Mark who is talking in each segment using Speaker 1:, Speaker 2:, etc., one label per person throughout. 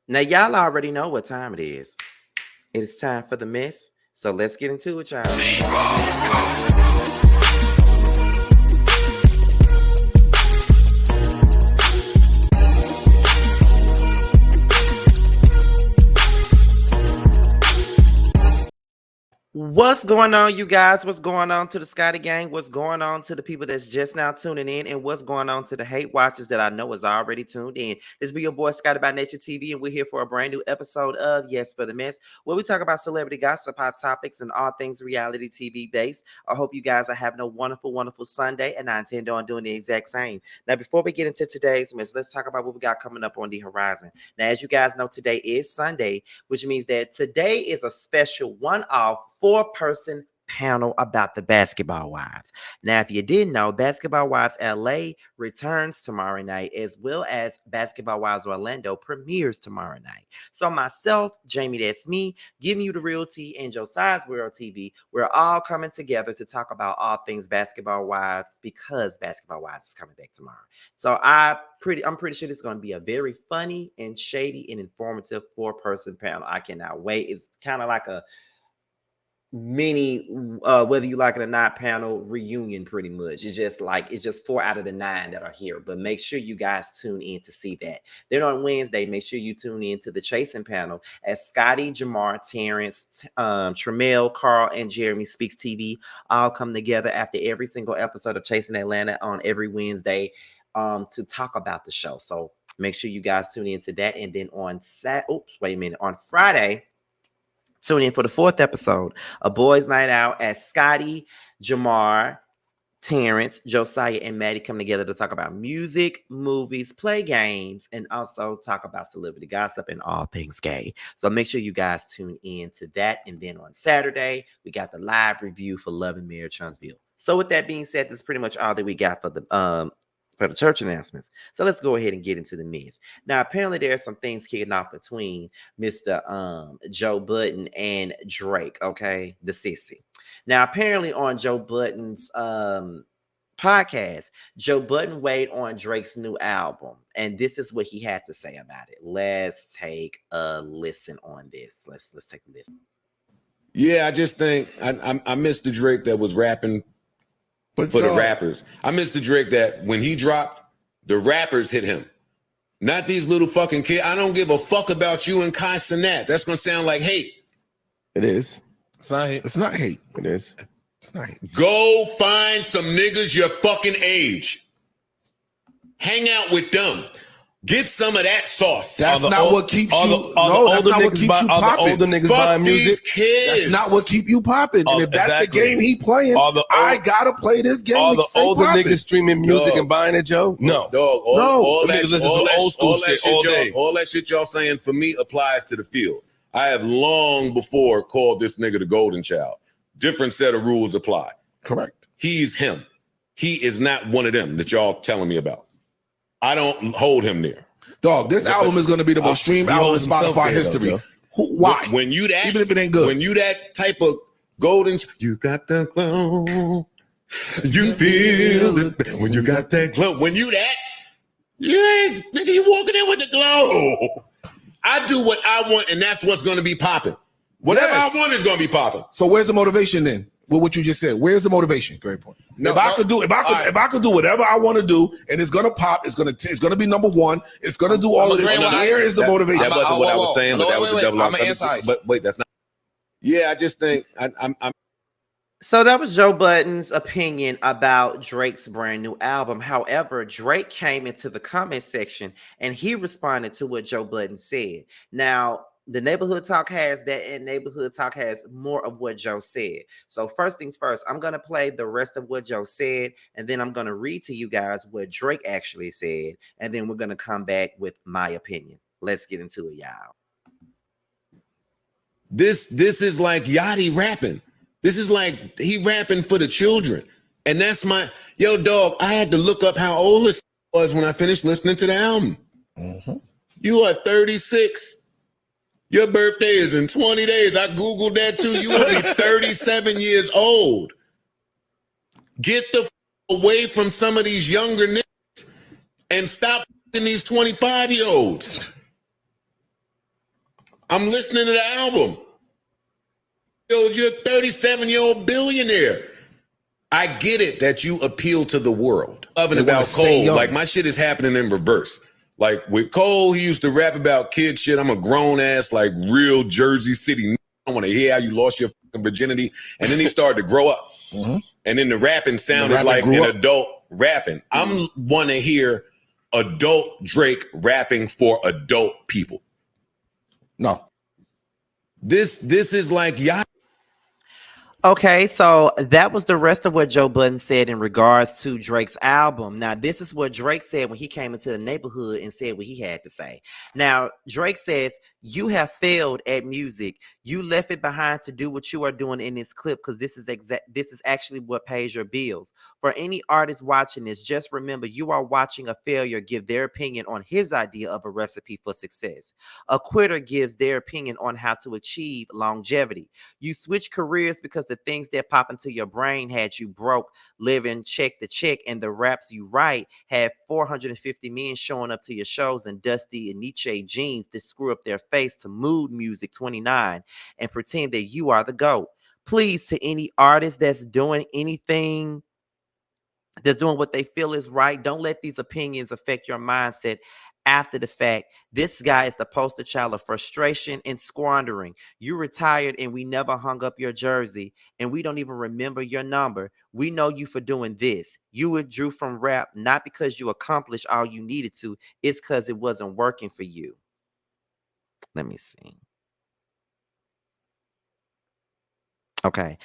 Speaker 1: Now, y'all already know what time it is. It is time for the mess. So let's get into it, y'all. What's going on, you guys? What's going on to the Scotty gang? What's going on to the people that's just now tuning in? And what's going on to the hate watchers that I know is already tuned in? This be your boy Scotty by Nature TV, and we're here for a brand new episode of Yes for the Mess, where we talk about celebrity gossip, hot topics, and all things reality TV based. I hope you guys are having a wonderful, wonderful Sunday, and I intend on doing the exact same. Now, before we get into today's mess, let's talk about what we got coming up on the horizon. Now, as you guys know, today is Sunday, which means that today is a special one-off 4-person panel about the Basketball Wives. Now, if you didn't know, Basketball Wives LA returns tomorrow night, as well as Basketball Wives Orlando premieres tomorrow night. So myself, Jamie, that's me, giving you the real tea, and Josiah's World TV, we're all coming together to talk about all things Basketball Wives, because Basketball Wives is coming back tomorrow. So I'm pretty sure this is going to be a very funny and shady and informative 4-person panel. I cannot wait. It's kind of like a mini whether you like it or not panel reunion. Pretty much it's just 4 out of the 9 that are here, but make sure you guys tune in to see that. Then on Wednesday, make sure you tune in to the Chasing panel as Scotty, Jamar, Terrence, Tremel, Carl, and Jeremy Speaks TV all come together after every single episode of Chasing Atlanta on every Wednesday to talk about the show. So make sure you guys tune in to that. And then on on Friday, tune in for the 4th episode, A Boys Night Out, as Scotty, Jamar, Terrence, Josiah, and Maddie come together to talk about music, movies, play games, and also talk about celebrity gossip and all things gay. So make sure you guys tune in to that. And then on Saturday, we got the live review for Love and Marriage Huntsville. So with that being said, that's pretty much all that we got for the church announcements. So let's go ahead and get into the mess. Now, apparently there are some things kicking off between Mr. Joe Budden and Drake, okay? The sissy. Now, apparently on Joe Budden's podcast, Joe Budden weighed on Drake's new album, and this is what he had to say about it. Let's take a listen on this. Let's take a listen.
Speaker 2: Yeah, I just think I miss the Drake that was rapping for the rappers. I miss the Drake that when he dropped, the rappers hit him. Not these little fucking kids. I don't give a fuck about you and Kai Cenat. That's going to sound like hate.
Speaker 3: It is.
Speaker 4: It's not hate.
Speaker 3: It's not hate.
Speaker 4: It is.
Speaker 3: It's not hate.
Speaker 2: Go find some niggas your fucking age. Hang out with them. Get some of that sauce.
Speaker 3: That's not what keeps you. No, that's not what keeps you popping.
Speaker 4: Older niggas
Speaker 2: Fuck
Speaker 4: buying
Speaker 2: these
Speaker 4: music.
Speaker 2: kids.
Speaker 3: That's not what keep you popping. And if that's the game he playing, I gotta play this game.
Speaker 4: All the older niggas streaming music
Speaker 2: Dog.
Speaker 4: and buying it, Joe. No,
Speaker 2: Dog, all
Speaker 4: Them niggas listen to old school shit all day.
Speaker 2: All that shit y'all saying for me applies to the field. I have long before called this nigga the golden child. Different set of rules apply.
Speaker 3: Correct.
Speaker 2: He's him. He is not one of them that y'all telling me about. I don't hold him there.
Speaker 3: Dog, this album is going to be the most streamed album in Spotify history. Why?
Speaker 2: When you that,
Speaker 3: even if it ain't good.
Speaker 2: When you that type of golden, you got the glow. You feel it when you got that glow. When you that, you ain't nigga. You walking in with the glow. I do what I want, and that's what's going to be popping. Whatever I want is going to be popping.
Speaker 3: So where's the motivation then? With what you just said, where's the motivation? Great point. If I could do whatever I want to do, and it's gonna pop, it's gonna be number one. It's gonna do all of this. Where is the motivation?
Speaker 2: That wasn't what I was saying, but that was the double.
Speaker 4: I'm an anti.
Speaker 2: But wait, that's not. Yeah, I just think I'm.
Speaker 1: So that was Joe Budden's opinion about Drake's brand new album. However, Drake came into the comment section and he responded to what Joe Budden said. Now, the Neighborhood Talk has that, and Neighborhood Talk has more of what Joe said. So first things first, I'm going to play the rest of what Joe said, and then I'm going to read to you guys what Drake actually said, and then we're going to come back with my opinion. Let's get into it, y'all.
Speaker 2: This is like Yachty rapping. This is like he rapping for the children. And that's my, yo, dog, I had to look up how old this was when I finished listening to the album.
Speaker 3: Mm-hmm.
Speaker 2: You are 36. Your birthday is in 20 days. I Googled that too. You will be 37 years old. Get the f away from some of these younger niggas and stop f***ing these 25-year-olds. I'm listening to the album. Yo, you're a 37-year-old billionaire. I get it that you appeal to the world. Loving about Cole, like my shit is happening in reverse. Like with Cole, he used to rap about kid shit. I'm a grown ass, like real Jersey City. I want to hear how you lost your fucking virginity. And then he started to grow up. And then the rapping sounded like an adult rapping. I'm want to hear adult Drake rapping for adult people.
Speaker 3: No.
Speaker 2: This is like y'all.
Speaker 1: Okay, so that was the rest of what Joe Budden said in regards to Drake's album. Now, this is what Drake said when he came into the neighborhood and said what he had to say. Now, Drake says, "You have failed at music. You left it behind to do what you are doing in this clip because this is actually what pays your bills. For any artist watching this, just remember you are watching a failure give their opinion on his idea of a recipe for success. A quitter gives their opinion on how to achieve longevity. You switch careers because the things that pop into your brain had you broke, living check to check, and the raps you write had 450 men showing up to your shows in Dusty and Nietzsche jeans to screw up their face to Mood Music 29 and pretend that you are the GOAT. Please, to any artist that's doing anything, that's doing what they feel is right, don't let these opinions affect your mindset after the fact. This guy is the poster child of frustration and squandering. You retired and we never hung up your jersey, and we don't even remember your number. We know you for doing this. You withdrew from rap not because you accomplished all you needed to. It's because it wasn't working for you." Let me see. Okay.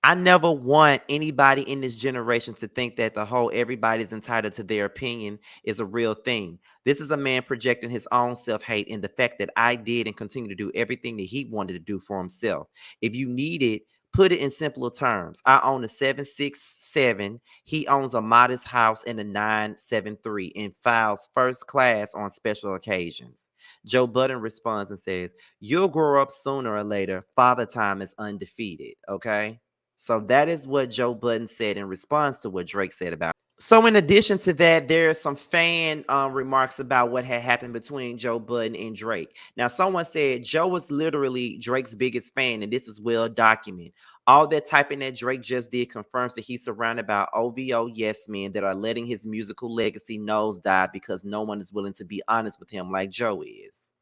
Speaker 1: I never want anybody in this generation to think that the whole everybody's entitled to their opinion is a real thing. This is a man projecting his own self-hate and the fact that I did and continue to do everything that he wanted to do for himself. If you need it, put it in simpler terms. I own a 767. He owns a modest house in a 973 and files first class on special occasions. Joe Budden responds and says, "You'll grow up sooner or later. Father time is undefeated." Okay. So that is what Joe Budden said in response to what Drake said about. So in addition to that, there are some fan remarks about what had happened between Joe Budden and Drake. Now, someone said Joe was literally Drake's biggest fan, and this is well documented. All that typing that Drake just did confirms that he's surrounded by OVO yes men that are letting his musical legacy nosedive because no one is willing to be honest with him like Joe is.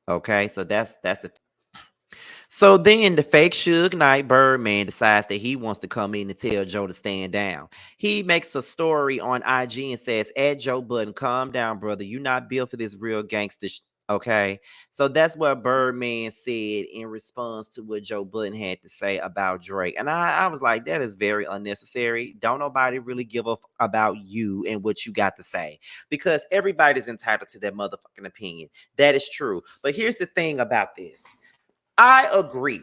Speaker 1: Okay, so that's the. So then the fake Suge Knight Birdman decides that he wants to come in and tell Joe to stand down. He makes a story on IG and says, "Add Joe Budden, calm down, brother. You're not built for this real gangster okay." So that's what Birdman said in response to what Joe Budden had to say about Drake. And I was like, that is very unnecessary. Don't nobody really give a about you and what you got to say, because everybody's entitled to their motherfucking opinion. That is true. But here's the thing about this. I agree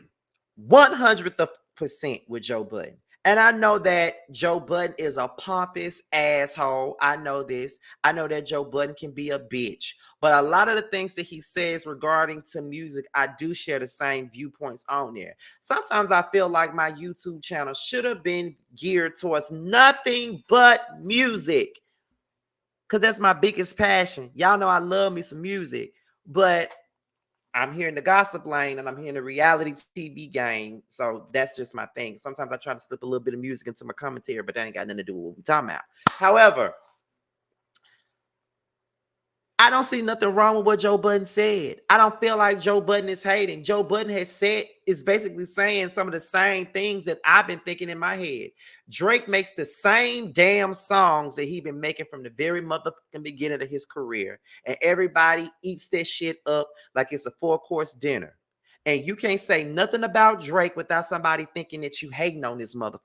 Speaker 1: 100% with Joe Budden. And I know that Joe Budden is a pompous asshole. I know this. I know that Joe Budden can be a bitch. But a lot of the things that he says regarding to music, I do share the same viewpoints on there. Sometimes I feel like my YouTube channel should have been geared towards nothing but music, because that's my biggest passion. Y'all know I love me some music, but I'm here in the gossip lane and I'm here in the reality TV game. So that's just my thing. Sometimes I try to slip a little bit of music into my commentary, but that ain't got nothing to do with what we're talking about. However, I don't see nothing wrong with what Joe Budden said. I don't feel like Joe Budden is hating. Joe Budden is basically saying some of the same things that I've been thinking in my head. Drake makes the same damn songs that he's been making from the very motherfucking beginning of his career. And everybody eats that shit up like it's a 4-course dinner. And you can't say nothing about Drake without somebody thinking that you hating on this motherfucker.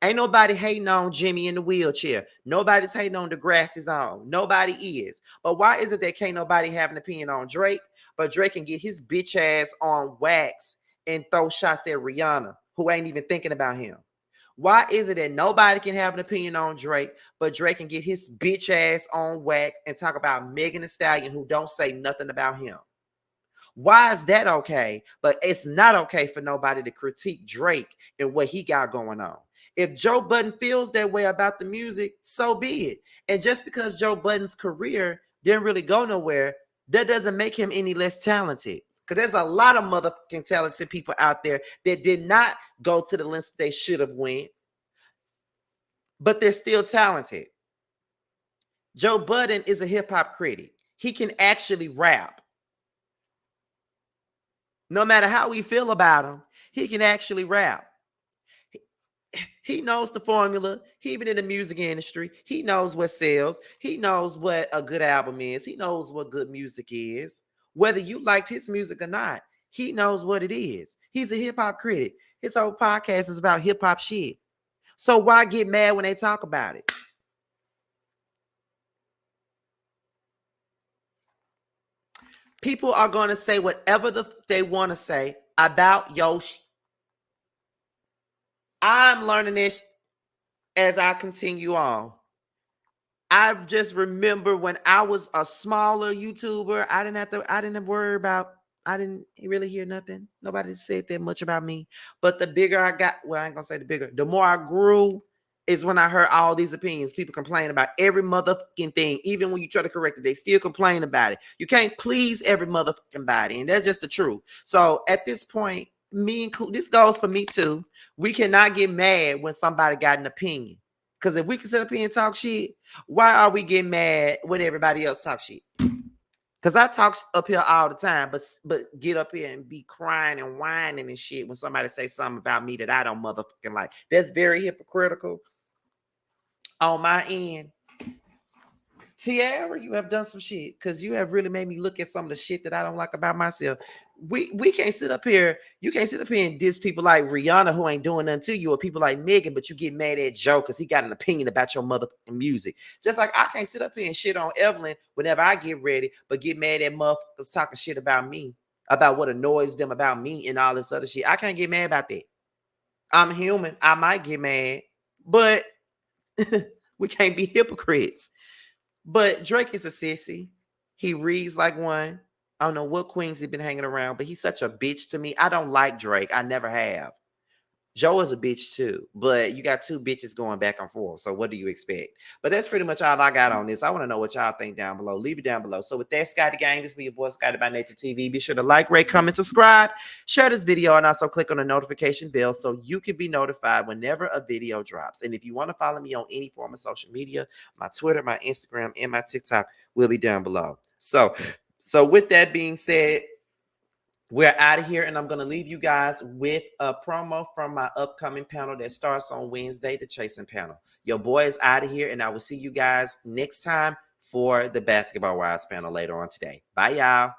Speaker 1: Ain't nobody hating on Jimmy in the wheelchair. Nobody's hating on the grass is on. Nobody is. But why is it that can't nobody have an opinion on Drake? But Drake can get his bitch ass on wax and throw shots at Rihanna, who ain't even thinking about him. Why is it that nobody can have an opinion on Drake, but Drake can get his bitch ass on wax and talk about Megan Thee Stallion, who don't say nothing about him? Why is that okay? But it's not okay for nobody to critique Drake and what he got going on. If Joe Budden feels that way about the music, so be it. And just because Joe Budden's career didn't really go nowhere that doesn't make him any less talented. Because there's a lot of motherfucking talented people out there that did not go to the lengths they should have went, but they're still talented. Joe Budden is a hip-hop critic. He can actually rap. No matter how we feel about him, he can actually rap. He knows the formula. He been in the music industry. He knows what sells. He knows what a good album is. He knows what good music is. Whether you liked his music or not, he knows what it is. He's a hip-hop critic. His whole podcast is about hip-hop shit. So why get mad when they talk about it? People are going to say whatever they want to say about your shit. I'm learning this as I continue on. I just remember when I was a smaller YouTuber, I didn't worry about, I didn't really hear nothing. Nobody said that much about me. But the bigger I got, well, I ain't gonna say the bigger, the more I grew is when I heard all these opinions. People complain about every motherfucking thing. Even when you try to correct it, they still complain about it. You can't please every motherfucking body, and that's just the truth. So at this point, this goes for me too. We cannot get mad when somebody got an opinion. Because if we can sit up here and talk shit, why are we getting mad when everybody else talks shit? Because I talk up here all the time, but get up here and be crying and whining and shit when somebody say something about me that I don't motherfucking like. That's very hypocritical on my end. Tiara, you have done some shit because you have really made me look at some of the shit that I don't like about myself. We can't sit up here. You can't sit up here and diss people like Rihanna who ain't doing nothing to you, or people like Megan, but you get mad at Joe because he got an opinion about your motherfucking music. Just like I can't sit up here and shit on Evelyn whenever I get ready, but get mad at motherfuckers talking shit about me, about what annoys them about me and all this other shit. I can't get mad about that. I'm human. I might get mad, but we can't be hypocrites. But Drake is a sissy. He reads like one. I don't know what queens he's been hanging around, but he's such a bitch to me. I don't like Drake. I never have. Joe is a bitch too, but you got two bitches going back and forth. So what do you expect? But that's pretty much all I got on this. I want to know what y'all think down below. Leave it down below. So with that, Scotty Gang, this be your boy Scotty by Nature TV. Be sure to like, rate, comment, subscribe, share this video, and also click on the notification bell so you can be notified whenever a video drops. And if you want to follow me on any form of social media, my Twitter, my Instagram, and my TikTok will be down below. So with that being said, we're out of here, and I'm going to leave you guys with a promo from my upcoming panel that starts on Wednesday, the Chasing panel. Your boy is out of here, and I will see you guys next time for the Basketball Wives panel later on today. Bye, y'all.